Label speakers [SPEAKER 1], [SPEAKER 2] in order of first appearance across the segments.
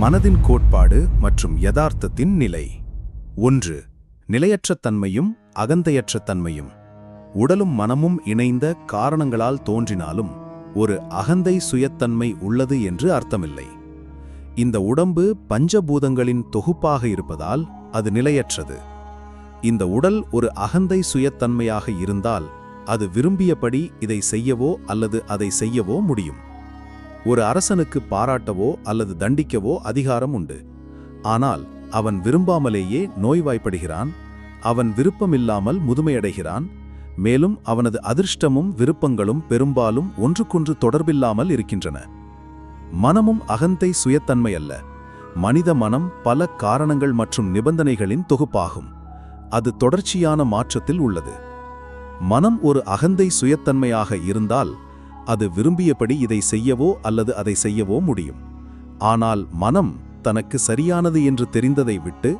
[SPEAKER 1] மனதின் கோட்பாடு மற்றும் யதார்த்தத்தின் நிலை. 1. நிலையற்ற தன்மையும் அகந்தையற்ற தன்மையும். உடலும் மனமும் இணைந்த காரணங்களால் தோன்றினாலும் ஒரு அகந்தை சுயத்தன்மை உள்ளது என்று அர்த்தமில்லை. இந்த உடம்பு பஞ்சபூதங்களின் தொகுப்பாக இருப்பதால் அது நிலையற்றது. இந்த உடல் ஒரு அகந்தை சுயத்தன்மையாக இருந்தால் அது விரும்பியபடி இதை செய்யவோ அல்லது அதை செய்யவோ முடியும். ஒரு அரசனுக்கு பாராட்டவோ அல்லது தண்டிக்கவோ அதிகாரம் உண்டு. ஆனால் அவன் விரும்பாமலேயே நோய்வாய்ப்படுகிறான், அவன் விருப்பமில்லாமல் முதுமையடைகிறான். மேலும் அவனது அதிர்ஷ்டமும் விருப்பங்களும் பெரும்பாலும் ஒன்றுக்கொன்று தொடர்பில்லாமல் இருக்கின்றன. மனமும் அகந்தை சுயத்தன்மை அல்ல. மனித மனம் பல காரணங்கள் மற்றும் நிபந்தனைகளின் தொகுப்பாகும். அது தொடர்ச்சியான மாற்றத்தில் உள்ளது. மனம் ஒரு அகந்தை சுயத்தன்மையாக இருந்தால் அது விரும்பியபடி இதை செய்யவோ அல்லது அதை செய்யவோ முடியும். ஆனால் மனம் தனக்கு சரியானது என்று தெரிந்ததை விட்டு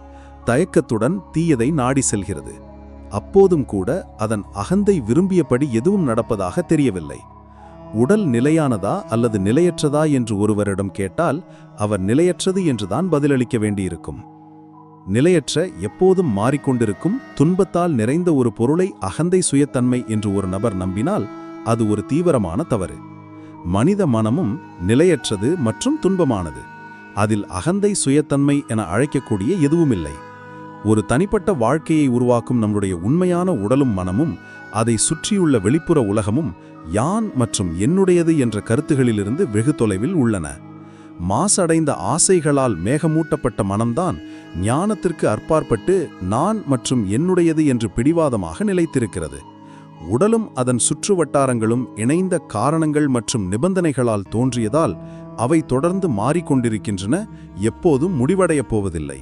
[SPEAKER 1] தயக்கத்துடன் தீயதை நாடி செல்கிறது. அப்போதும் கூட அதன் அகந்தை விரும்பியபடி எதுவும் நடப்பதாக தெரியவில்லை. உடல் நிலையானதா அல்லது நிலையற்றதா என்று ஒருவரிடம் கேட்டால் அவர் நிலையற்றது என்றுதான் பதிலளிக்க வேண்டியிருக்கும். நிலையற்ற, எப்போதும் மாறிக்கொண்டிருக்கும், துன்பத்தால் நிறைந்த ஒரு பொருளை அகந்தை சுயத்தன்மை என்று ஒரு நபர் நம்பினால் அது ஒரு தீவிரமான தவறு. மனித மனமும் நிலையற்றது மற்றும் துன்பமானது. அதில் அகந்தை சுயத்தன்மை என அழைக்கக்கூடிய எதுவுமில்லை. ஒரு தனிப்பட்ட வாழ்க்கையை உருவாக்கும் நம்முடைய உண்மையான உடலும் மனமும் அதை சுற்றியுள்ள வெளிப்புற உலகமும் யான் மற்றும் என்னுடையது என்ற கருத்துகளிலிருந்து வெகு தொலைவில் உள்ளன. மாசடைந்த ஆசைகளால் மேகமூட்டப்பட்ட மனம்தான் ஞானத்திற்கு அற்பாற்பட்டு நான் மற்றும் என்னுடையது என்று பிடிவாதமாக நிலைத்திருக்கிறது. உடலும் அதன் சுற்று வட்டாரங்களும் இணைந்த காரணங்கள் மற்றும் நிபந்தனைகளால் தோன்றியதால் அவை தொடர்ந்து மாறிக்கொண்டிருக்கின்றன, எப்போதும் முடிவடையப் போவதில்லை.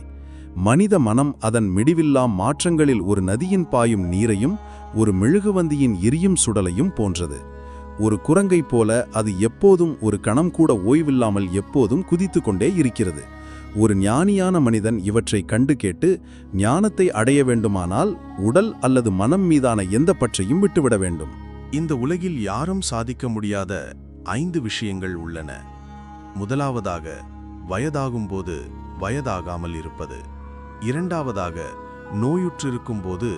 [SPEAKER 1] மனித மனம் அதன் மிடிவில்லாம் மாற்றங்களில் ஒரு நதியின் பாயும் நீரையும் ஒரு மெழுகுவந்தியின் எரியும் சுடலையும் போன்றது. ஒரு குரங்கை போல அது எப்போதும் ஒரு கணம் கூட ஓய்வில்லாமல் எப்போதும் குதித்து கொண்டே இருக்கிறது. ஒரு ஞானியான மனிதன் இவற்றை கண்டு கேட்டு ஞானத்தை அடைய வேண்டுமானால் உடல் அல்லது மனம் மீதான எந்த பற்றையும் விட்டுவிட வேண்டும்.
[SPEAKER 2] இந்த உலகில் யாரும் சாதிக்க முடியாத 5 விஷயங்கள் உள்ளன. முதலாவதாக, வயதாகும்போது வயதாகாமல் இருப்பது. இரண்டாவதாக, நோயுற்றிருக்கும்போது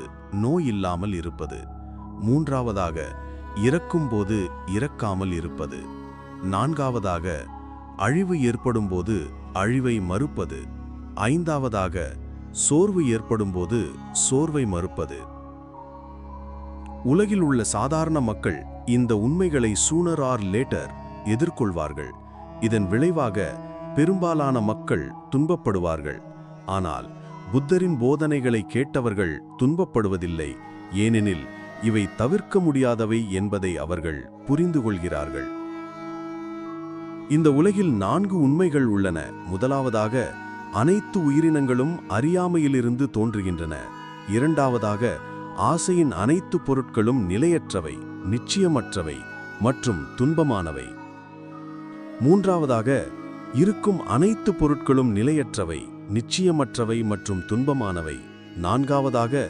[SPEAKER 2] நோய் இல்லாமல் இருப்பது. மூன்றாவதாக, இறக்கும்போது இறக்காமல் இருப்பது. நான்காவதாக, அழிவு ஏற்படும்போது அழிவை மறுப்பது. ஐந்தாவதாக, சோர்வு ஏற்படும்போது சோர்வை மறுப்பது. உலகில் உள்ள சாதாரண மக்கள் இந்த உண்மைகளை சூனர் ஆர் லேட்டர் எதிர்கொள்வார்கள். இதன் விளைவாக பெரும்பாலான மக்கள் துன்பப்படுவார்கள். ஆனால் புத்தரின் போதனைகளை கேட்டவர்கள் துன்பப்படுவதில்லை, ஏனெனில் இவை தவிர்க்க முடியாதவை என்பதை அவர்கள் புரிந்து கொள்கிறார்கள். இந்த உலகில் 4 உண்மைகள் உள்ளன. முதலாவதாக, அனைத்து உயிரினங்களும் அறியாமையிலிருந்து தோன்றுகின்றன. இரண்டாவதாக, ஆசையின் அனைத்து பொருட்களும் நிலையற்றவை, நிச்சயமற்றவை மற்றும் துன்பமானவை. மூன்றாவதாக, இருக்கும் அனைத்து பொருட்களும் நிலையற்றவை, நிச்சயமற்றவை மற்றும் துன்பமானவை. நான்காவதாக,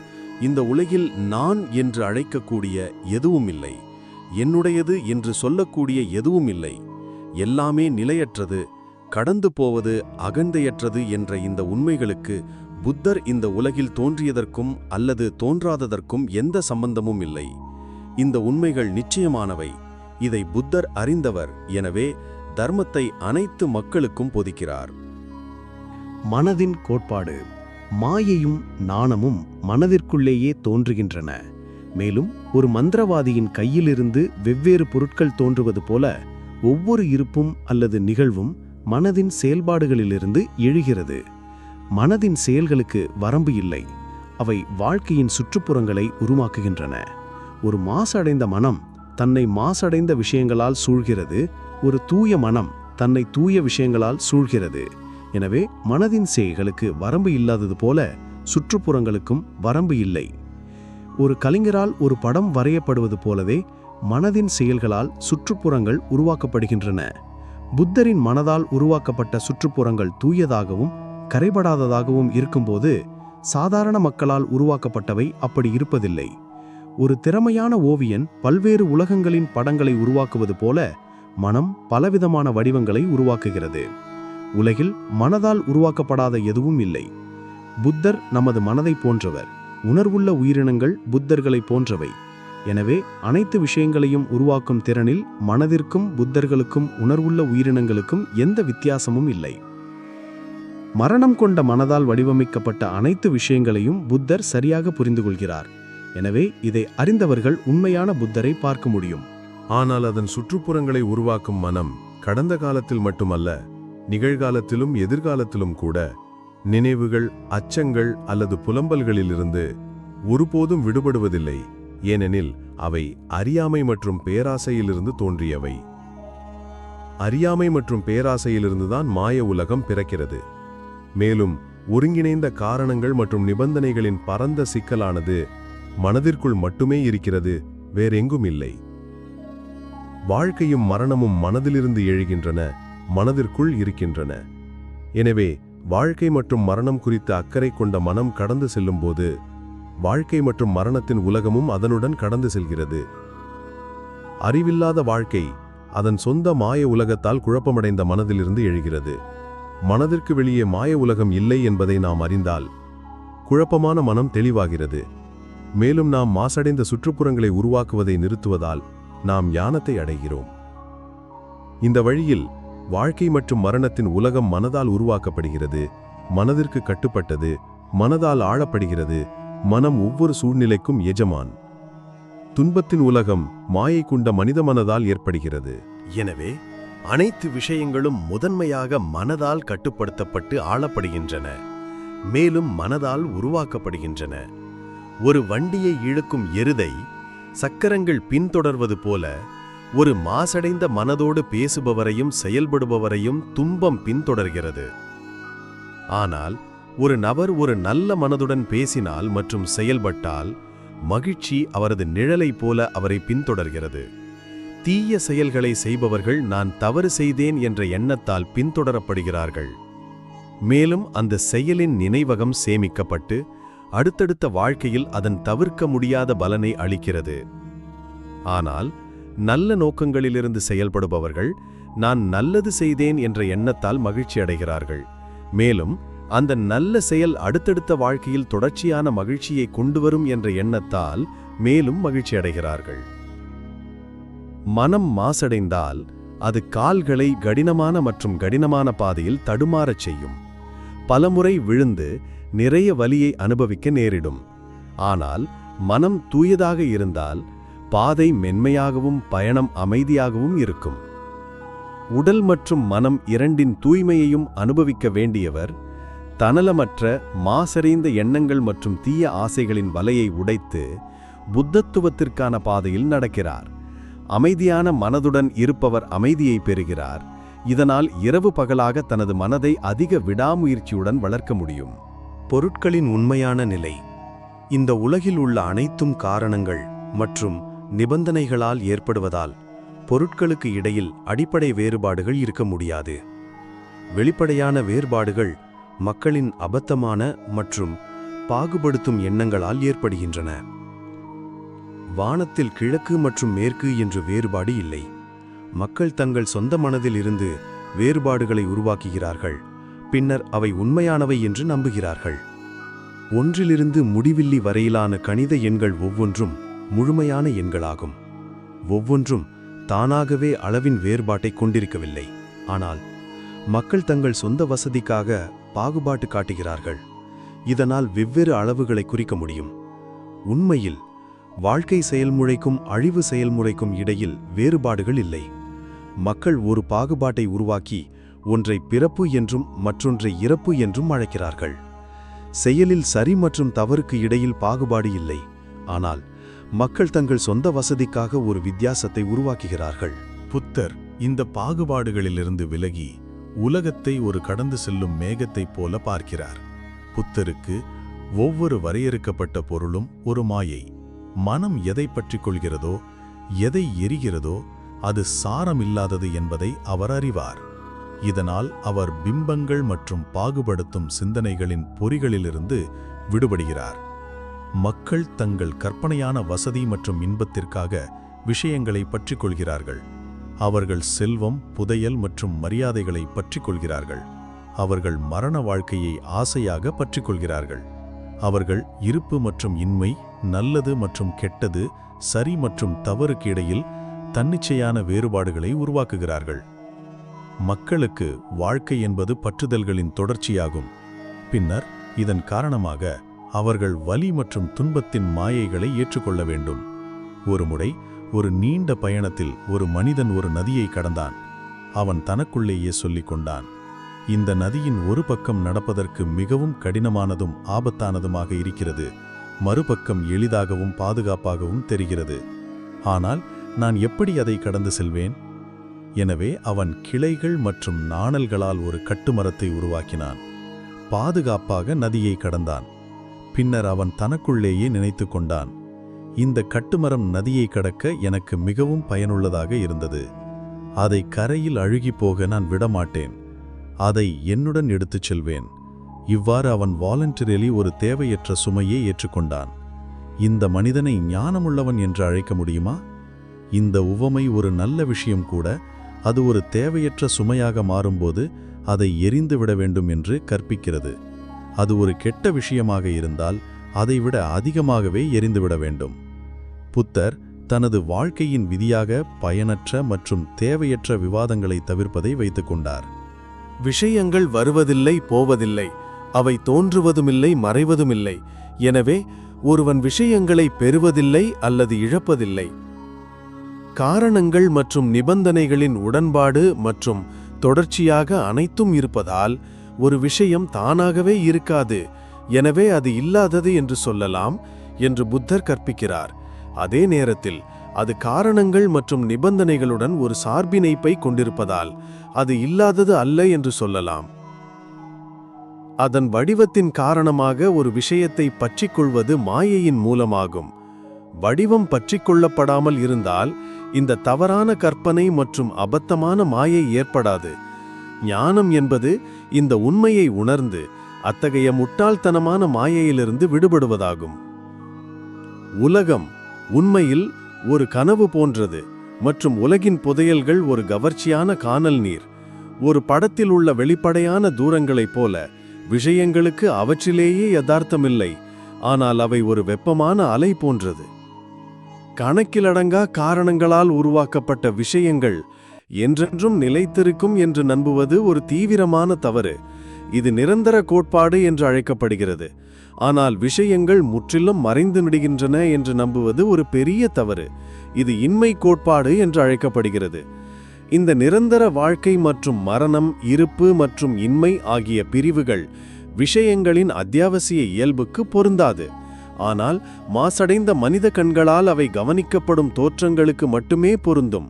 [SPEAKER 2] இந்த உலகில் நான் என்று அழைக்கக்கூடிய எதுவும் இல்லை, என்னுடையது என்று சொல்லக்கூடிய எதுவும் இல்லை. எல்லாமே நிலையற்றது, கடந்து போவது, அகந்தையற்றது என்ற இந்த உண்மைகளுக்கு புத்தர் இந்த உலகில் தோன்றியதற்கும் அல்லது தோன்றாததற்கும் எந்த சம்பந்தமும் இல்லை. இந்த உண்மைகள் நிச்சயமானவை. இதை புத்தர் அறிந்தவர். எனவே தர்மத்தை அனைத்து மக்களுக்கும் போதிக்கிறார்.
[SPEAKER 3] மனதின் கோட்பாடு. மாயையும் நாணமும் மனதிற்குள்ளேயே தோன்றுகின்றன. மேலும் ஒரு மந்திரவாதியின் கையிலிருந்து வெவ்வேறு பொருட்கள் தோன்றுவது போல ஒவ்வொரு இருப்பும் அல்லது நிகழ்வும் மனதின் செயல்பாடுகளிலிருந்து எழுகிறது. மனதின் செயல்களுக்கு வரம்பு இல்லை. அவை வாழ்க்கையின் சுற்றுப்புறங்களை உருவாக்குகின்றன. ஒரு மாசடைந்த மனம் தன்னை மாசடைந்த விஷயங்களால் சூழ்கிறது. ஒரு தூய மனம் தன்னை தூய விஷயங்களால் சூழ்கிறது. எனவே மனதின் செயல்களுக்கு வரம்பு இல்லாதது போல சுற்றுப்புறங்களுக்கும் வரம்பு இல்லை. ஒரு கலைஞரால் ஒரு படம் வரையப்படுவது போலவே மனதின் செயல்களால் சுற்றுப்புறங்கள் உருவாக்கப்படுகின்றன. புத்தரின் மனதால் உருவாக்கப்பட்ட சுற்றுப்புறங்கள் தூயதாகவும் கரைபடாததாகவும் இருக்கும்போது சாதாரண மக்களால் உருவாக்கப்பட்டவை அப்படி இருப்பதில்லை. ஒரு திறமையான ஓவியன் பல்வேறு உலகங்களின் படங்களை உருவாக்குவது போல மனம் பலவிதமான வடிவங்களை உருவாக்குகிறது. உலகில் மனதால் உருவாக்கப்படாத எதுவும் இல்லை. புத்தர் நமது மனதை போன்றவர். உணர்வுள்ள உயிரினங்கள் புத்தர்களை போன்றவை. எனவே அனைத்து விஷயங்களையும் உருவாக்கும் திறனில் மனதிற்கும் புத்தர்களுக்கும் உணர்வுள்ள உயிரினங்களுக்கும் எந்த வித்தியாசமும் இல்லை. மரணம் கொண்ட மனதால் வடிவமைக்கப்பட்ட அனைத்து விஷயங்களையும் புத்தர் சரியாக புரிந்து கொள்கிறார். எனவே இதை அறிந்தவர்கள் உண்மையான புத்தரை பார்க்க முடியும்.
[SPEAKER 2] ஆனால் அதன் சுற்றுப்புறங்களை உருவாக்கும் மனம் கடந்த காலத்தில் மட்டுமல்ல, நிகழ்காலத்திலும் எதிர்காலத்திலும் கூட நினைவுகள், அச்சங்கள் அல்லது புலம்பல்களிலிருந்து ஒருபோதும் விடுபடுவதில்லை. ஏனெனில் அவை அறியாமை மற்றும் பேராசையிலிருந்து தோன்றியவை. அறியாமை மற்றும் பேராசையிலிருந்துதான் மாய உலகம் பிறக்கிறது. மேலும் ஒருங்கிணைந்த காரணங்கள் மற்றும் நிபந்தனைகளின் பரந்த சிக்கலானது மனதிற்குள் மட்டுமே இருக்கிறது, வேறெங்கும் இல்லை. வாழ்க்கையும் மரணமும் மனதிலிருந்து எழுகின்றன, மனதிற்குள் இருக்கின்றன. எனவே வாழ்க்கை மற்றும் மரணம் குறித்த அக்கறை கொண்ட மனம் கடந்து செல்லும்போது வாழ்க்கை மற்றும் மரணத்தின் உலகமும் அதனுடன் கடந்து செல்கிறது. அறிவில்லாத வாழ்க்கை அதன் சொந்த மாய உலகத்தால் குழப்பமடைந்த மனதிலிருந்து எழுகிறது. மனதிற்கு வெளியே மாய உலகம் இல்லை என்பதை நாம் அறிந்தால் குழப்பமான மனம் தெளிவாகிறது. மேலும் நாம் மாசடைந்த சுற்றுப்புறங்களை உருவாக்குவதை நிறுத்துவதால் நாம் ஞானத்தை அடைகிறோம். இந்த வழியில் வாழ்க்கை மற்றும் மரணத்தின் உலகம் மனதால் உருவாக்கப்படுகிறது, மனதிற்கு கட்டுப்பட்டது, மனதால் ஆளப்படுகிறது. மனம் ஒவ்வொரு சூழ்நிலைக்கும் எஜமான். துன்பத்தின் உலகம் மாயை கொண்ட மனித மனதால் ஏற்படுகிறது.
[SPEAKER 4] எனவே அனைத்து விஷயங்களும் முதன்மையாக மனதால் கட்டுப்படுத்தப்பட்டு ஆளப்படுகின்றன, மேலும் மனதால் உருவாக்கப்படுகின்றன. ஒரு வண்டியை இழுக்கும் எருதை சக்கரங்கள் பின்தொடர்வது போல ஒரு மாசடைந்த மனதோடு பேசுபவரையும் செயல்படுபவரையும் துன்பம் பின்தொடர்கிறது. ஆனால் ஒரு நபர் ஒரு நல்ல மனதுடன் பேசினால் மற்றும் செயல்பட்டால் மகிழ்ச்சி அவரது நிழலைப் போல அவரை பின்தொடர்கிறது. தீய செயல்களை செய்பவர்கள் நான் தவறு செய்தேன் என்ற எண்ணத்தால் பின்தொடரப்படுகிறார்கள். மேலும் அந்த செயலின் நினைவகம் சேமிக்கப்பட்டு அடுத்தடுத்த வாழ்க்கையில் அதன் தவிர்க்க முடியாத பலனை அளிக்கிறது. ஆனால் நல்ல நோக்கங்களிலிருந்து செயல்படுபவர்கள் நான் நல்லது செய்தேன் என்ற எண்ணத்தால் மகிழ்ச்சி அடைகிறார்கள். மேலும் அந்த நல்ல செயல் அடுத்தடுத்த வாழ்க்கையில் தொடர்ச்சியான மகிழ்ச்சியை கொண்டுவரும் என்ற எண்ணத்தால் மேலும் மகிழ்ச்சி அடைகிறார்கள். மனம் மாசடைந்தால் அது கால்களை கடினமான மற்றும் கடினமான பாதையில் தடுமாறச் செய்யும். பலமுறை விழுந்து நிறைய வலியை அனுபவிக்க நேரிடும். ஆனால் மனம் தூயதாக இருந்தால் பாதை மென்மையாகவும் பயணம் அமைதியாகவும் இருக்கும். உடல் மற்றும் மனம் இரண்டின் தூய்மையையும் அனுபவிக்க வேண்டியவர் தனலமற்ற மாசறிந்த எண்ணங்கள் மற்றும் தீய ஆசைகளின் வலையை உடைத்து புத்தத்துவத்திற்கான பாதையில் நடக்கிறார். அமைதியான மனதுடன் இருப்பவர் அமைதியை பெறுகிறார். இதனால் இரவு பகலாக தனது மனதை அதிக விடாமுயற்சியுடன் வளர்க்க முடியும்.
[SPEAKER 2] பொருட்களின் உண்மையான நிலை. இந்த உலகில் உள்ள அனைத்தும் காரணங்கள் மற்றும் நிபந்தனைகளால் ஏற்படுவதால் பொருட்களுக்கு இடையில் அடிப்படை வேறுபாடுகள் இருக்க முடியாது. வெளிப்படையான வேறுபாடுகள் மக்களின் அபத்தமான மற்றும் பாகுபடுத்தும் எண்ணங்களால் ஏற்படுகின்றன. வானத்தில் கிழக்கு மற்றும் மேற்கு என்று வேறுபாடு இல்லை. மக்கள் தங்கள் சொந்த மனதில் இருந்து வேறுபாடுகளை உருவாக்குகிறார்கள், பின்னர் அவை உண்மையானவை என்று நம்புகிறார்கள். ஒன்றிலிருந்து முடிவில்லி வரையிலான கணித எண்கள் ஒவ்வொன்றும் முழுமையான எண்களாகும். ஒவ்வொன்றும் தானாகவே அளவின் வேறுபாட்டை கொண்டிருக்கவில்லை. ஆனால் மக்கள் தங்கள் சொந்த வசதிக்காக பாகுபாட்டு காட்டுகிறார்கள். இதனால் வெவ்வேறு அளவுகளை குறிக்க முடியும். உண்மையில் வாழ்க்கை செயல்முறைக்கும் அழிவு செயல்முறைக்கும் இடையில் வேறுபாடுகள் இல்லை. மக்கள் ஒரு பாகுபாட்டை உருவாக்கி ஒன்றை பிறப்பு என்றும் மற்றொன்றை இறப்பு என்றும் அழைக்கிறார்கள். செயலில் சரி மற்றும் தவறுக்கு இடையில் பாகுபாடு இல்லை. ஆனால் மக்கள் தங்கள் சொந்த வசதிக்காக ஒரு வித்தியாசத்தை உருவாக்குகிறார்கள்.
[SPEAKER 1] புத்தர் இந்த பாகுபாடுகளிலிருந்து விலகி உலகத்தை ஒரு கடந்து செல்லும் மேகத்தைப் போல பார்க்கிறார். புத்தருக்கு ஒவ்வொரு வரையறுக்கப்பட்ட பொருளும் ஒரு மாயை. மனம் எதை பற்றிக் கொள்கிறதோ, எதை எரிகிறதோ அது சாரமில்லாதது என்பதை அவர் அறிவார். இதனால் அவர் பிம்பங்கள் மற்றும் பாகுபடுத்தும் சிந்தனைகளின் பொறிகளிலிருந்து விடுபடுகிறார். மக்கள் தங்கள் கற்பனையான வசதி மற்றும் இன்பத்திற்காக விஷயங்களை பற்றிக் கொள்கிறார்கள். அவர்கள் செல்வம், புதையல் மற்றும் மரியாதைகளை பற்றிக் கொள்கிறார்கள்.
[SPEAKER 2] அவர்கள் மரண வாழ்க்கையை ஆசையாக பற்றிக்கொள்கிறார்கள். அவர்கள் இருப்பு மற்றும் இன்மை, நல்லது மற்றும் கெட்டது, சரி மற்றும் தவறுக்கு இடையில் தன்னிச்சையான வேறுபாடுகளை உருவாக்குகிறார்கள். மக்களுக்கு வாழ்க்கை என்பது பற்றுதல்களின் தொடர்ச்சியாகும். பின்னர் இதன் காரணமாக அவர்கள் வலி மற்றும் துன்பத்தின் மாயைகளை ஏற்றுக்கொள்ள வேண்டும். ஒருமுறை ஒரு நீண்ட பயணத்தில் ஒரு மனிதன் ஒரு நதியை கடந்தான். அவன் தனக்குள்ளேயே சொல்லிக் கொண்டான், இந்த நதியின் ஒரு பக்கம் நடப்பதற்கு மிகவும் கடினமானதும் ஆபத்தானதுமாக இருக்கிறது, மறுபக்கம் எளிதாகவும் பாதுகாப்பாகவும் தெரிகிறது. ஆனால் நான் எப்படி அதை கடந்து செல்வேன்? எனவே அவன் கிளைகள் மற்றும் நாணல்களால் ஒரு கட்டுமரத்தை உருவாக்கினான். பாதுகாப்பாக நதியை கடந்தான். பின்னர் அவன் தனக்குள்ளேயே நினைத்து கொண்டான், இந்த கட்டுமரம் நதியை கடக்க எனக்கு மிகவும் பயனுள்ளதாக இருந்தது. அதை கரையில் அழுகி போக நான் விடமாட்டேன். அதை என்னுடன் எடுத்துச் செல்வேன். இவ்வாறு அவன் வாலண்டரிலி ஒரு தேவையற்ற சுமையை ஏற்றுக்கொண்டான். இந்த மனிதனை ஞானமுள்ளவன் என்று அழைக்க முடியுமா? இந்த உவமை ஒரு நல்ல விஷயம் கூட, அது ஒரு தேவையற்ற சுமையாக மாறும்போது அதை எரிந்து விட வேண்டும் என்று கற்பிக்கிறது. அது ஒரு கெட்ட விஷயமாக இருந்தால் அதைவிட அதிகமாகவே எரிந்துவிட வேண்டும். புத்தர் தனது வாழ்க்கையின் விதியாக பயனற்ற மற்றும் தேவையற்ற விவாதங்களை தவிர்ப்பதை வைத்துக் கொண்டார்.
[SPEAKER 1] விஷயங்கள் வருவதில்லை, போவதில்லை. அவை தோன்றுவதுமில்லை, மறைவதுமில்லை. எனவே ஒருவன் விஷயங்களை பெறுவதில்லை அல்லது இழப்பதில்லை. காரணங்கள் மற்றும் நிபந்தனைகளின் உடன்பாடு மற்றும் தொடர்ச்சியாக அனைத்தும் இருப்பதால் ஒரு விஷயம் தானாகவே இருக்காது. எனவே அது இல்லாதது என்று சொல்லலாம் என்று புத்தர் கற்பிக்கிறார். அதே நேரத்தில் அது காரணங்கள் மற்றும் நிபந்தனைகளுடன் ஒரு சார்பிணைப்பை கொண்டிருப்பதால் அது இல்லாதது அல்ல என்று சொல்லலாம். அதன் வடிவத்தின் காரணமாக ஒரு விஷயத்தை பற்றிக்கொள்வது மாயையின் மூலமாகும். வடிவம் பற்றிக்கொள்ளப்படாமல் இருந்தால் இந்த தவறான கற்பனை மற்றும் அபத்தமான மாயை ஏற்படாது. ஞானம் என்பது இந்த உண்மையை உணர்ந்து அத்தகைய முட்டாள்தனமான மாயையிலிருந்து விடுபடுவதாகும். உலகம் உண்மையில் ஒரு கனவு போன்றது மற்றும் உலகின் புதையல்கள் ஒரு கவர்ச்சியான கானல் நீர். ஒரு படத்தில் உள்ள வெளிப்படையான தூரங்களைப் போல விஷயங்களுக்கு அவற்றிலேயே யதார்த்தமில்லை, ஆனால் அவை ஒரு வெப்பமான அலை போன்றது. கணக்கிலடங்கா காரணங்களால் உருவாக்கப்பட்ட விஷயங்கள் என்றென்றும் நிலைத்திருக்கும் என்று நம்புவது ஒரு தீவிரமான தவறு. இது நிரந்தர கோட்பாடு என்று அழைக்கப்படுகிறது. ஆனால் விஷயங்கள் முற்றிலும் மறைந்து விடுகின்றன என்று நம்புவது ஒரு பெரிய தவறு. இது இன்மை கோட்பாடு என்று அழைக்கப்படுகிறது. இந்த நிரந்தர வாழ்க்கை மற்றும் மரணம், இருப்பு மற்றும் இன்மை ஆகிய பிரிவுகள் விஷயங்களின் அத்தியாவசிய இயல்புக்கு பொருந்தாது. ஆனால் மாசடைந்த மனித கண்களால் அவை கவனிக்கப்படும் தோற்றங்களுக்கு மட்டுமே பொருந்தும்.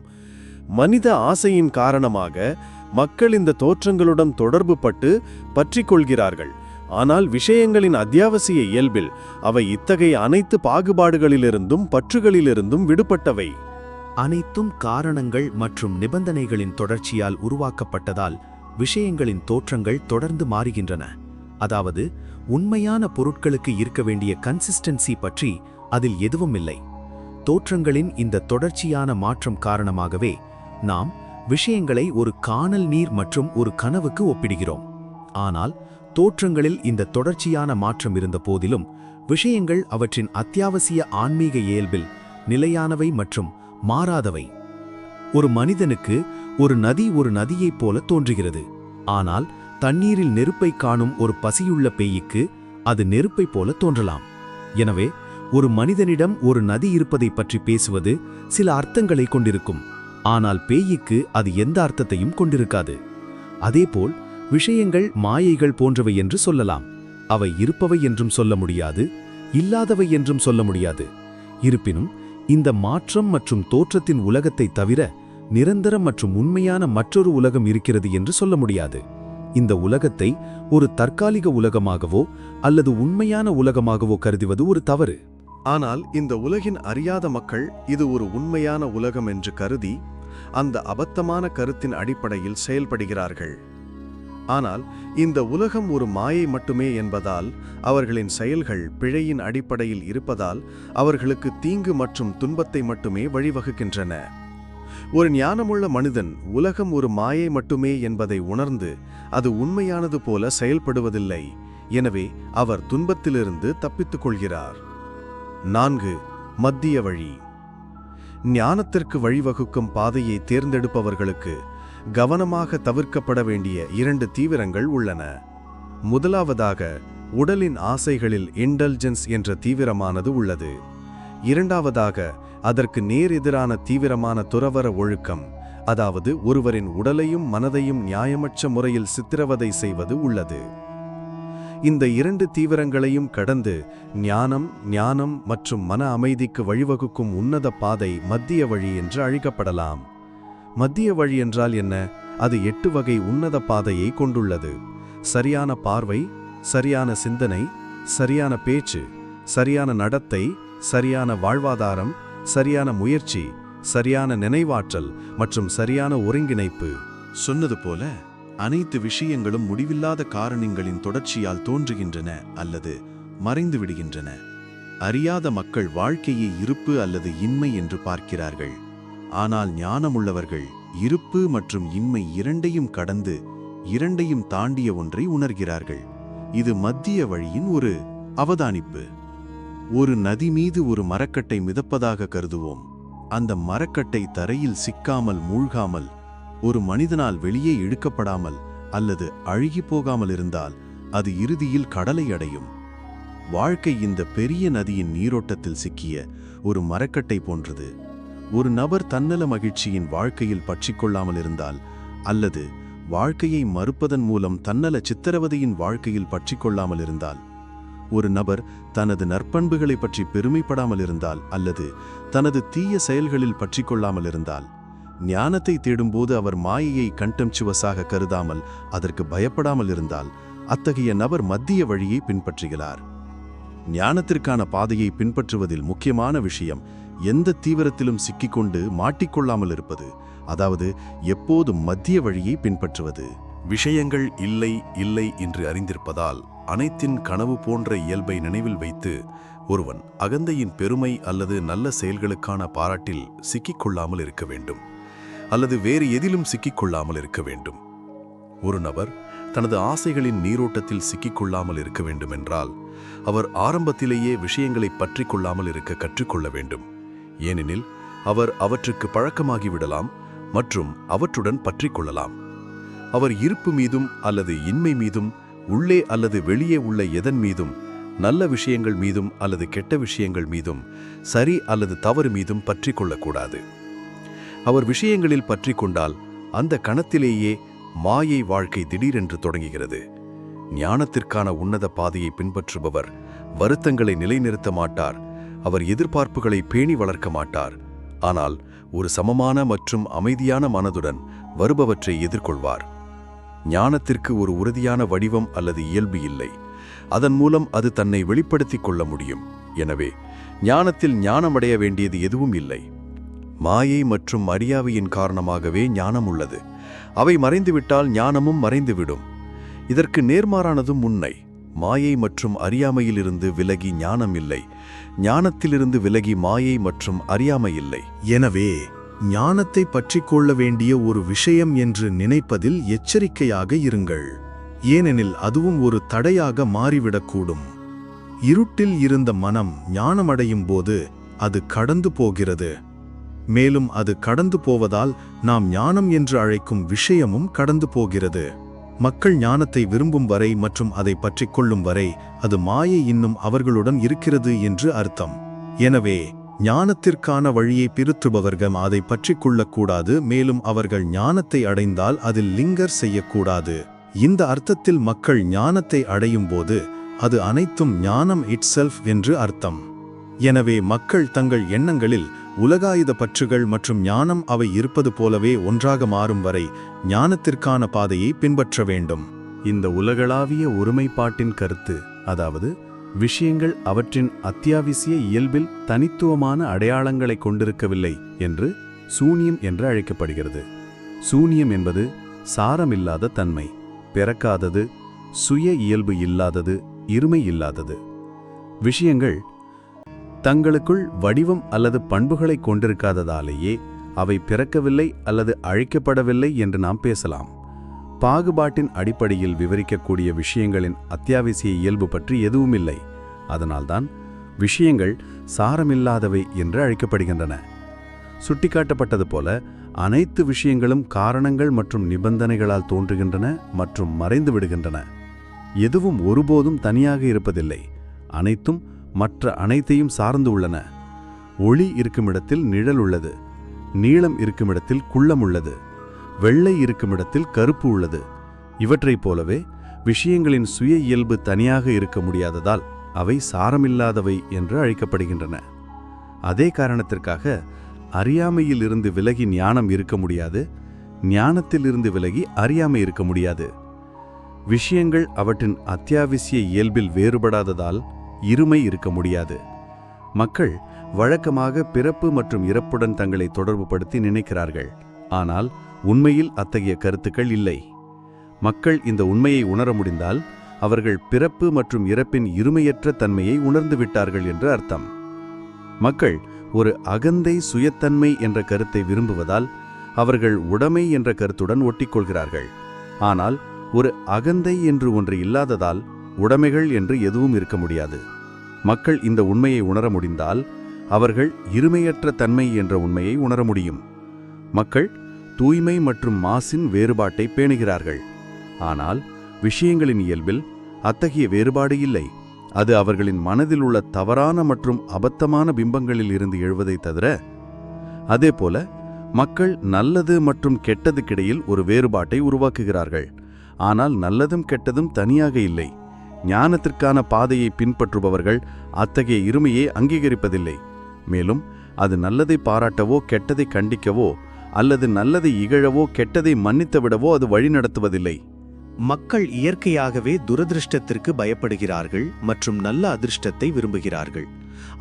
[SPEAKER 1] மனித ஆசையின் காரணமாக மக்கள் இந்த தோற்றங்களுடன் தொடர்பு பட்டு பற்றிக்கொள்கிறார்கள். ஆனால் விஷயங்களின் அத்தியாவசிய இயல்பில் அவை இத்தகைய அனைத்து பாகுபாடுகளிலிருந்தும் பற்றுகளிலிருந்தும் விடுபட்டவை.
[SPEAKER 5] அனைத்தும் காரணங்கள் மற்றும் நிபந்தனைகளின் தொடர்ச்சியால் உருவாக்கப்பட்டதால் விஷயங்களின் தோற்றங்கள் தொடர்ந்து மாறுகின்றன. அதாவது உண்மையான பொருட்களுக்கு இருக்க வேண்டிய கன்சிஸ்டன்சி பற்றி அதில் எதுவும் இல்லை. தோற்றங்களின் இந்த தொடர்ச்சியான மாற்றம் காரணமாகவே நாம் விஷயங்களை ஒரு கானல் நீர் மற்றும் ஒரு கனவுக்கு ஒப்பிடுகிறோம். ஆனால் தோற்றங்களில் இந்த தொடர்ச்சியான மாற்றம் இருந்த போதிலும் விஷயங்கள் அவற்றின் அத்தியாவசிய ஆன்மீக இயல்பில் நிலையானவை மற்றும் மாறாதவை. ஒரு மனிதனுக்கு ஒரு நதியைப் போல தோன்றுகிறது. ஆனால் தண்ணீரில் நெருப்பை காணும் ஒரு பசியுள்ள பேய்க்கு அது நெருப்பைப் போல தோன்றலாம். எனவே ஒரு மனிதனிடம் ஒரு நதி இருப்பதை பற்றி பேசுவது சில அர்த்தங்களை கொண்டிருக்கும். ஆனால் பேய்க்கு அது எந்த அர்த்தத்தையும் கொண்டிருக்காது. அதேபோல் விஷயங்கள் மாயைகள் போன்றவை என்று சொல்லலாம். அவை இருப்பவை என்றும் சொல்ல முடியாது, இல்லாதவை என்றும் சொல்ல முடியாது. இருப்பினும் இந்த மாற்றம் மற்றும் தோற்றத்தின் உலகத்தை தவிர நிரந்தர மற்றும் உண்மையான மற்றொரு உலகம் இருக்கிறது என்று சொல்ல முடியாது. இந்த உலகத்தை ஒரு தற்காலிக உலகமாகவோ அல்லது உண்மையான உலகமாகவோ கருதுவது ஒரு தவறு.
[SPEAKER 1] ஆனால் இந்த உலகின் அறியாத மக்கள் இது ஒரு உண்மையான உலகம் என்று கருதி அந்த அபத்தமான கருத்தின் அடிப்படையில் செயல்படுகிறார்கள். ஆனால் இந்த உலகம் ஒரு மாயை மட்டுமே என்பதால் அவர்களின் செயல்கள் பிழையின் அடிப்படையில் இருப்பதால் அவர்களுக்கு தீங்கு மற்றும் துன்பத்தை மட்டுமே வழிவகுக்கின்றன.
[SPEAKER 4] ஒரு ஞானமுள்ள மனிதன் உலகம் ஒரு மாயை மட்டுமே என்பதை உணர்ந்து அது உண்மையானது போல செயல்படுவதில்லை. எனவே அவர் துன்பத்திலிருந்து தப்பித்துக் கொள்கிறார். 4. மத்திய வழி. ஞானத்திற்கு வழிவகுக்கும் பாதையை தேர்ந்தெடுப்பவர்களுக்கு கவனமாக தவிர்க்கப்பட வேண்டிய 2 தீவிரங்கள் உள்ளன. முதலாவதாக, உடலின் ஆசைகளில் இன்டல்ஜென்ஸ் என்ற தீவிரமானது உள்ளது. இரண்டாவதாக, அதற்கு நேர் எதிரான தீவிரமான துறவற ஒழுக்கம், அதாவது ஒருவரின் உடலையும் மனதையும் நியாயமற்ற முறையில் சித்திரவதை செய்வது உள்ளது. இந்த 2 தீவிரங்களையும் கடந்து ஞானம் மற்றும் மன அமைதிக்கு வழிவகுக்கும் உன்னத பாதை மத்திய வழி என்று அழைக்கப்படலாம். மத்திய வழி என்றால் என்ன? அது 8 வகை உன்னத பாதையை கொண்டுள்ளது. சரியான பார்வை, சரியான சிந்தனை, சரியான பேச்சு, சரியான நடத்தை, சரியான வாழ்வாதாரம், சரியான முயற்சி, சரியான நினைவாற்றல் மற்றும் சரியான ஒருங்கிணைப்பு.
[SPEAKER 2] சொன்னது போல அனைத்து விஷயங்களும் முடிவில்லாத காரணங்களின் தொடர்ச்சியால் தோன்றுகின்றன அல்லது மறைந்து விடுகின்றன. அறியாத மக்கள் வாழ்க்கையை இருப்பு அல்லது இன்மை என்று பார்க்கிறார்கள். ஆனால் ஞானமுள்ளவர்கள் இருப்பு மற்றும் இன்மை இரண்டையும் கடந்து இரண்டையும் தாண்டிய ஒன்றை உணர்கிறார்கள். இது மத்திய வழியின் ஒரு அவதானிப்பு. ஒரு நதி மீது ஒரு மரக்கட்டை மிதப்பதாக கருதுவோம். அந்த மரக்கட்டை தரையில் சிக்காமல் மூழ்காமல், ஒரு மனிதனால் வெளியே இழுக்கப்படாமல் அல்லது அழுகி போகாமல் இருந்தால் அது இறுதியில் கடலை அடையும். வாழ்க்கை இந்த பெரிய நதியின் நீரோட்டத்தில் சிக்கிய ஒரு மரக்கட்டை போன்றது. ஒரு நபர் தன்னல மகிழ்ச்சியின் வாழ்க்கையில் பற்றிக்கொள்ளாமல் இருந்தால் அல்லது வாழ்க்கையை மறுப்பதன் மூலம் தன்னல சித்திரவதையின் வாழ்க்கையில் பற்றிக்கொள்ளாமல் இருந்தால், ஒரு நபர் தனது நற்பண்புகளை பற்றி பெருமைப்படாமல் இருந்தால் அல்லது தனது தீய செயல்களில் பற்றிக்கொள்ளாமல் இருந்தால், ஞானத்தை தேடும்போது அவர் மாயையை கண்டெம்ப்சுவஸாக கருதாமல் அதற்கு பயப்படாமல் இருந்தால், அத்தகைய நபர் மத்திய வழியை பின்பற்றுகிறார். ஞானத்திற்கான பாதையை பின்பற்றுவதில் முக்கியமான விஷயம் எந்த தீவிரத்திலும் சிக்கிக்கொண்டு மாட்டிக்கொள்ளாமல் இருப்பது, அதாவது எப்போதும் மத்திய வழியை பின்பற்றுவது.
[SPEAKER 1] விஷயங்கள் இல்லை என்று அறிந்திருப்பதால் அனைத்தின் கனவு போன்ற இயல்பை நினைவில் வைத்து ஒருவன் அகந்தையின் பெருமை அல்லது நல்ல செயல்களுக்கான பாராட்டில் சிக்கிக்கொள்ளாமல் இருக்க வேண்டும், அல்லது வேறு எதிலும் சிக்கிக்கொள்ளாமல் இருக்க வேண்டும். ஒரு நபர் தனது ஆசைகளின் நீரோட்டத்தில் சிக்கிக்கொள்ளாமல் இருக்க வேண்டுமென்றால் அவர் ஆரம்பத்திலேயே விஷயங்களை பற்றி கொள்ளாமல் இருக்க கற்றுக்கொள்ள வேண்டும். ஏனெனில் அவர் அவற்றுக்கு பழக்கமாகிவிடலாம் மற்றும் அவற்றுடன் பற்றி கொள்ளலாம். அவர் இருப்பு மீதும் அல்லது இன்மை மீதும், உள்ளே அல்லது வெளியே உள்ள எதன் மீதும், நல்ல விஷயங்கள் மீதும் அல்லது கெட்ட விஷயங்கள் மீதும், சரி அல்லது தவறு மீதும் பற்றி கொள்ளக்கூடாது. அவர் விஷயங்களில் பற்றி கொண்டால் அந்த கணத்திலேயே மாயை வாழ்க்கை திடீரென்று தொடங்குகிறது. ஞானத்திற்கான உன்னத பாதையை பின்பற்றுபவர் வருத்தங்களை நிலைநிறுத்த மாட்டார். அவர் எதிர்பார்ப்புகளை பேணி வளர்க்க மாட்டார். ஆனால் ஒரு சமமான மற்றும் அமைதியான மனதுடன் வருபவற்றை எதிர்கொள்வார். ஞானத்திற்கு ஒரு உறுதியான வடிவம் அல்லது இயல்பு இல்லை. அதன் மூலம் அது தன்னை வெளிப்படுத்திக் கொள்ள முடியும். எனவே ஞானத்தில் ஞானமடைய வேண்டியது எதுவும் இல்லை. மாயை மற்றும் அறியாமையின் காரணமாகவே ஞானம் உள்ளது. அவை மறைந்துவிட்டால் ஞானமும் மறைந்துவிடும். இதற்கு நேர்மாறானதும் உண்மை. மாயை மற்றும் அறியாமையிலிருந்து விலகி ஞானம் இல்லை. ஞானத்திலிருந்து விலகி மாயை மற்றும் அறியாமை இல்லை.
[SPEAKER 3] எனவே ஞானத்தை பற்றிக்கொள்ள வேண்டிய ஒரு விஷயம் என்று நினைப்பதில் எச்சரிக்கையாக இருங்கள். ஏனெனில் அதுவும் ஒரு தடையாக மாறிவிடக்கூடும். இருட்டில் இருந்த மனம் ஞானமடையும் போது அது கடந்து போகிறது. மேலும் அது கடந்து போவதால் நாம் ஞானம் என்று அழைக்கும் விஷயமும் கடந்து போகிறது. மக்கள் ஞானத்தை விரும்பும் வரை மற்றும் அதை பற்றிக் கொள்ளும் வரை அது மாயை இன்னும் அவர்களுடன் இருக்கிறது என்று அர்த்தம். எனவே ஞானத்திற்கான வழியை பிரித்துபவர்கள் அதை பற்றிக் கொள்ளக்கூடாது. மேலும் அவர்கள் ஞானத்தை அடைந்தால் அதில் லிங்கர் செய்யக்கூடாது. இந்த அர்த்தத்தில் மக்கள் ஞானத்தை அடையும் போது அது அனைத்தும் ஞானம் இட்செல்ஃப் என்று அர்த்தம். எனவே மக்கள் தங்கள் எண்ணங்களில் உலகாயுத பற்றுகள் மற்றும் ஞானம் அவை இருப்பது போலவே ஒன்றாக மாறும் வரை ஞானத்திற்கான பாதையை பின்பற்ற வேண்டும்.
[SPEAKER 1] இந்த உலகளாவிய ஒருமைப்பாட்டின் கருத்து, அதாவது விஷயங்கள் அவற்றின் அத்தியாவசிய இயல்பில் தனித்துவமான அடையாளங்களை கொண்டிருக்கவில்லை என்று சூனியம் என்று அழைக்கப்படுகிறது. சூனியம் என்பது சாரமில்லாத தன்மை, பிறக்காதது, சுய இயல்பு இல்லாதது, இருமை இல்லாதது. விஷயங்கள் தங்களுக்குள் வடிவம் அல்லது பண்புகளை கொண்டிருக்காததாலேயே
[SPEAKER 2] அவை பிறக்கவில்லை அல்லது அழிக்கப்படவில்லை என்று நாம் பேசலாம். பாகுபாட்டின் அடிப்படையில் விவரிக்கக்கூடிய விஷயங்களின் அத்தியாவசிய இயல்பு பற்றி எதுவும் இல்லை. அதனால்தான் விஷயங்கள் சாரமில்லாதவை என்று அழைக்கப்படுகின்றன. சுட்டிக்காட்டப்பட்டது போல அனைத்து விஷயங்களும் காரணங்கள் மற்றும் நிபந்தனைகளால் தோன்றுகின்றன மற்றும் மறைந்து விடுகின்றன. எதுவும் ஒருபோதும் தனியாக இருப்பதில்லை. அனைத்தும் மற்ற அனைத்தையும் சார்ந்து உள்ளன. ஒளி இருக்குமிடத்தில் நிழல் உள்ளது. நீளம் இருக்குமிடத்தில் குள்ளம் உள்ளது. வெள்ளை இருக்குமிடத்தில் கருப்பு உள்ளது. இவற்றைப் போலவே விஷயங்களின் சுய இயல்பு தனியாக இருக்க முடியாததால் அவை சாரமில்லாதவை என்று அழைக்கப்படுகின்றன. அதே காரணத்திற்காக அறியாமையிலிருந்து விலகி ஞானம் இருக்க முடியாது, ஞானத்திலிருந்து விலகி அறியாமை இருக்க முடியாது. விஷயங்கள் அவற்றின் அத்தியாவசிய இயல்பில் வேறுபடாததால் இருமை இருக்க முடியாது. மக்கள் வழக்கமாக பிறப்பு மற்றும் இறப்புடன் தங்களை தொடர்புபடுத்தி நினைக்கிறார்கள். ஆனால் உண்மையில் அத்தகைய கருத்துக்கள் இல்லை. மக்கள் இந்த உண்மையை உணர முடிந்தால் அவர்கள் பிறப்பு மற்றும் இறப்பின் இருமையற்ற தன்மையை உணர்ந்து விட்டார்கள் என்று அர்த்தம். மக்கள் ஒரு அகந்தை சுயத்தன்மை என்ற கருத்தை விரும்புவதால் அவர்கள் உடைமை என்ற கருத்துடன் ஒட்டிக்கொள்கிறார்கள். ஆனால் ஒரு அகந்தை என்று ஒன்று இல்லாததால் உடைமைகள் என்று எதுவும் இருக்க முடியாது. மக்கள் இந்த உண்மையை உணர முடிந்தால் அவர்கள் இருமையற்ற தன்மை என்ற உண்மையை உணர முடியும். மக்கள் தூய்மை மற்றும் மாசின் வேறுபாட்டை பேணுகிறார்கள். ஆனால் விஷயங்களின் இயல்பில் அத்தகைய வேறுபாடு இல்லை. அது அவர்களின் மனதில் உள்ள தவறான மற்றும் அபத்தமான பிம்பங்களில் இருந்து எழுவதை தவிர. அதேபோல மக்கள் நல்லது மற்றும் கெட்டதுக்கிடையில் ஒரு வேறுபாட்டை உருவாக்குகிறார்கள். ஆனால் நல்லதும் கெட்டதும் தனியாக இல்லை. ஞானத்திற்கான பாதையை பின்பற்றுபவர்கள் அத்தகைய இருமையை அங்கீகரிப்பதில்லை. மேலும் அது நல்லதை பாராட்டவோ கெட்டதை கண்டிக்கவோ அல்லது நல்லதை இகழவோ கெட்டதை மன்னித்துவிடவோ அது வழிநடத்துவதில்லை.
[SPEAKER 5] மக்கள் இயற்கையாகவே துரதிருஷ்டத்திற்கு பயப்படுகிறார்கள் மற்றும் நல்ல அதிர்ஷ்டத்தை விரும்புகிறார்கள்.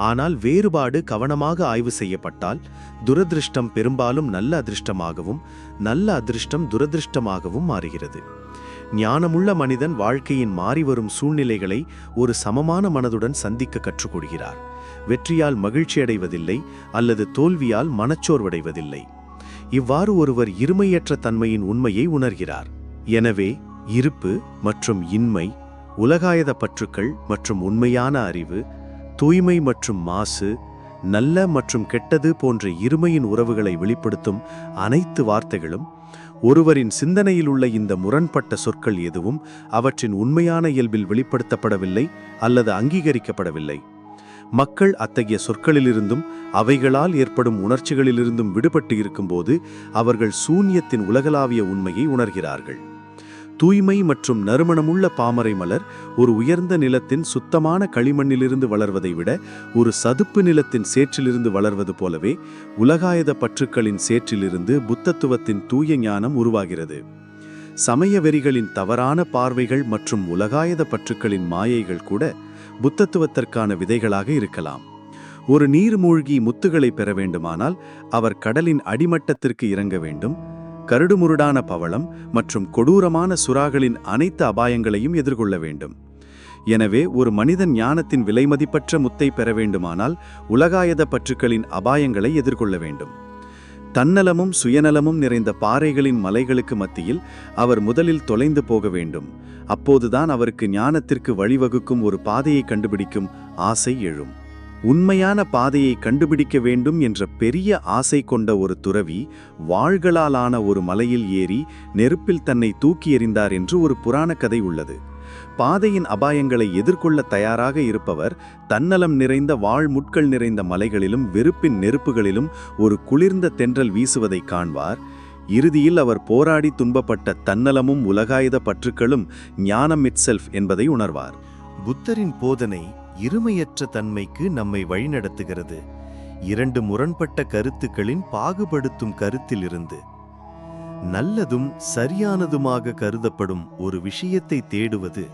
[SPEAKER 5] ஆனால் வேறுபாடு கவனமாக ஆய்வு செய்யப்பட்டால் துரதிருஷ்டம் பெரும்பாலும் நல்ல அதிர்ஷ்டமாகவும் நல்ல அதிர்ஷ்டம் துரதிருஷ்டமாகவும் மாறுகிறது. ஞானமுள்ள மனிதன் வாழ்க்கையின் மாறிவரும் சூழ்நிலைகளை ஒரு சமமான மனதுடன் சந்திக்க கற்றுக்கொள்கிறார். வெற்றியால் மகிழ்ச்சியடைவதில்லை அல்லது தோல்வியால் மனச்சோர்வடைவதில்லை. இவ்வாறு ஒருவர் இருமையற்ற தன்மையின் உண்மையை உணர்கிறார். எனவே இருப்பு மற்றும் இன்மை, உலகாயத பற்றுக்கள் மற்றும் உண்மையான அறிவு, தூய்மை மற்றும் மாசு, நல்ல மற்றும் கெட்டது போன்ற இருமையின் உறவுகளை வெளிப்படுத்தும் அனைத்து வார்த்தைகளும் ஒருவரின் சிந்தனையில் உள்ள இந்த முரண்பட்ட சொற்கள் எதுவும் அவற்றின் உண்மையான இயல்பில் வெளிப்படுத்தப்படவில்லை அல்லது அங்கீகரிக்கப்படவில்லை. மக்கள் அத்தகைய சொற்களிலிருந்தும் அவைகளால் ஏற்படும் உணர்ச்சிகளிலிருந்தும் விடுபட்டு இருக்கும்போது அவர்கள் சூன்யத்தின் உலகளாவிய உண்மையை உணர்கிறார்கள். தூய்மை மற்றும் நறுமணமுள்ள பாமரை மலர் ஒரு உயர்ந்த நிலத்தின் சுத்தமான களிமண்ணிலிருந்து வளர்வதை விட ஒரு சதுப்பு நிலத்தின் சேற்றிலிருந்து வளர்வது போலவே உலகாயத பற்றுக்களின் சேற்றிலிருந்து புத்தத்துவத்தின் தூய ஞானம் உருவாகிறது. சமய வெறிகளின் தவறான பார்வைகள் மற்றும் உலகாயத பற்றுக்களின் மாயைகள் கூட புத்தத்துவத்திற்கான விதைகளாக இருக்கலாம். ஒரு நீர்மூழ்கி முத்துகளை பெற வேண்டுமானால் அவர் கடலின் அடிமட்டத்திற்கு இறங்க வேண்டும். கரடுமுரடான பவளம் மற்றும் கொடூரமான சுறாக்களின் அனைத்து அபாயங்களையும் எதிர்கொள்ள வேண்டும். எனவே ஒரு மனிதன் ஞானத்தின் விலைமதிப்பற்ற முத்தை பெற வேண்டுமானால் உலகாயத பற்றுக்களின் அபாயங்களை எதிர்கொள்ள வேண்டும். தன்னலமும் சுயநலமும் நிறைந்த பாறைகளின் மலைகளுக்கு மத்தியில் அவர் முதலில் தொலைந்து போக வேண்டும். அப்போதுதான் அவருக்கு ஞானத்திற்கு வழிவகுக்கும் ஒரு பாதையை கண்டுபிடிக்கும் ஆசை எழும். உண்மையான பாதையை கண்டுபிடிக்க வேண்டும் என்ற பெரிய ஆசை கொண்ட ஒரு துறவி வாள்களாலான ஒரு மலையில் ஏறி நெருப்பில் தன்னை தூக்கி எறிந்தார் என்று ஒரு புராண கதை உள்ளது. பாதையின் அபாயங்களை எதிர்கொள்ள தயாராக இருப்பவர் தன்னலம் நிறைந்த முட்கள் நிறைந்த மலைகளிலும் வெறுப்பின் நெருப்புகளிலும் ஒரு குளிர்ந்த தென்றல் வீசுவதை காண்பார். இறுதியில் அவர் போராடி துன்பப்பட்ட தன்னலமும் உலகாயுத பற்றுக்களும் ஞானம் இட்செல்ஃப் என்பதை உணர்வார்.
[SPEAKER 4] புத்தரின் போதனை இருமையற்ற தன்மைக்கு நம்மை வழிநடத்துகிறது. இரண்டு முரண்பட்ட கருத்துக்களின் பாகுபடுத்தும் கருத்திலிருந்து நல்லதும் சரியானதுமாக கருதப்படும் ஒரு விஷயத்தை தேடுவது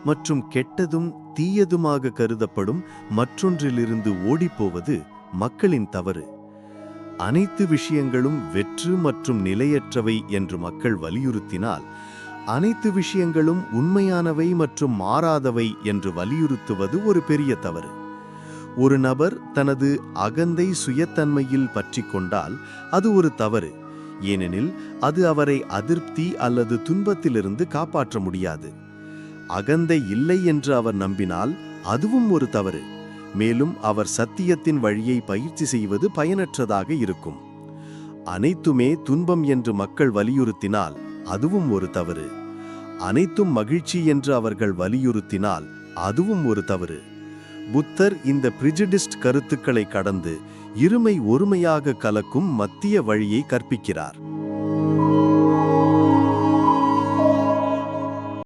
[SPEAKER 4] மற்றும் கெட்டதும் தீயதுமாக கருதப்படும் மற்றொன்றிலிருந்து ஓடிப்போவது மக்களின் தவறு. அனைத்து விஷயங்களும் வெற்று மற்றும் நிலையற்றவை என்று மக்கள் வலியுறுத்தினால் அனைத்து விஷயங்களும் உண்மையானவை மற்றும் மாறாதவை என்று வலியுறுத்துவது ஒரு பெரிய தவறு. ஒரு நபர் தனது அகந்தை சுயத்தன்மையில் பற்றிக் கொண்டால் அது ஒரு தவறு, ஏனெனில் அது அவரை அதிருப்தி அல்லது துன்பத்திலிருந்து காப்பாற்ற முடியாது. அகந்தை இல்லை என்று அவர் நம்பினால் அதுவும் ஒரு தவறு, மேலும் அவர் சத்தியத்தின் வழியை பயிற்சி செய்வது பயனற்றதாக இருக்கும். அனைத்துமே துன்பம் என்று மக்கள் வலியுறுத்தினால் அதுவும் ஒரு தவறு. அனைத்தும் மகிழ்ச்சி என்று அவர்கள் வலியுறுத்தினால் அதுவும் ஒரு தவறு. புத்தர் இந்த பிரிஜிடிஸ்ட் கருத்துக்களை கடந்து இருமை ஒருமையாக கலக்கும் மத்திய வழியை கற்பிக்கிறார்.